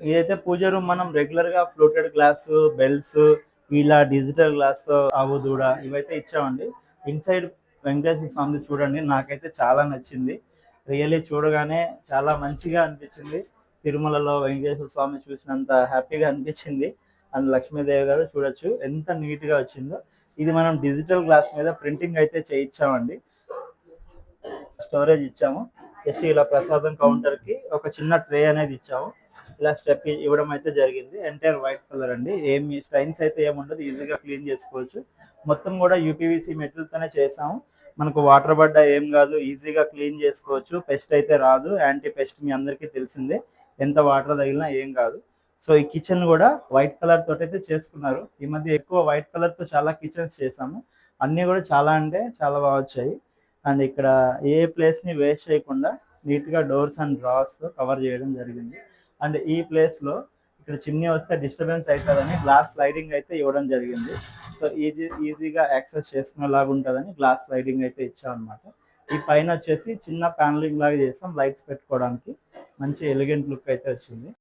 ఇదైతే పూజ రూమ్ మనం రెగ్యులర్ గా ఫ్లోటెడ్ గ్లాస్, బెల్స్, ఇలా డిజిటల్ గ్లాస్ తో ఆవు దూడ ఇవైతే ఇచ్చామండి. ఇన్సైడ్ వెంకటేశ్వర స్వామి చూడండి, నాకైతే చాలా నచ్చింది. రియల్లీ చూడగానే చాలా మంచిగా అనిపించింది. తిరుమలలో వెంకటేశ్వర స్వామి చూసినంత హ్యాపీగా అనిపించింది. అండ్ లక్ష్మీదేవి గారు చూడొచ్చు ఎంత నీట్ గా వచ్చిందో. ఇది మనం డిజిటల్ గ్లాస్ మీద ప్రింటింగ్ అయితే చేయించామండి. స్టోరేజ్ ఇచ్చాము. జస్ట్ ఇలా ప్రసాదం కౌంటర్ కి ఒక చిన్న ట్రే అనేది ఇచ్చాము. ఇలా స్టెప్ ఇవ్వడం అయితే జరిగింది. ఎంటైర్ వైట్ కలర్ అండి. ఏమి స్ట్రైన్స్ అయితే ఏముండదు, ఈజీగా క్లీన్ చేసుకోవచ్చు. మొత్తం కూడా యూపీవీసీ మెటీరియల్ తోనే చేసాము. మనకు వాటర్ పడ్డా ఏం కాదు, ఈజీగా క్లీన్ చేసుకోవచ్చు. పెస్ట్ అయితే రాదు. యాంటీ పెస్ట్ మీ అందరికీ తెలిసిందే, ఎంత వాటర్ తగిలినా ఏం కాదు. సో ఈ కిచెన్ కూడా వైట్ కలర్ తోటి అయితే చేసుకున్నారు. ఈ మధ్య ఎక్కువ వైట్ కలర్ తో చాలా కిచెన్స్ చేసాము. అన్ని కూడా చాలా అంటే చాలా బాగా వచ్చాయి. అండ్ ఇక్కడ ఏ ప్లేస్ ని వేస్ట్ చేయకుండా నీట్ గా డోర్స్ అండ్ డ్రావర్స్ తో కవర్ చేయడం జరిగింది. అండ్ ఈ ప్లేస్ లో ఇక్కడ చిమ్నీ వస్తే డిస్టర్బెన్స్ అవుతుందని గ్లాస్ స్లైడింగ్ అయితే ఇవ్వడం జరిగింది. సో ఈజీగా యాక్సెస్ చేసుకునేలాగా ఉంటుందని గ్లాస్ స్లైడింగ్ అయితే ఇచ్చాం అనమాట. ఈ పైన వచ్చేసి చిన్న ప్యానలింగ్ లాగా చేస్తాం లైట్స్ పెట్టుకోవడానికి. మంచి ఎలిగెంట్ లుక్ అయితే వచ్చింది.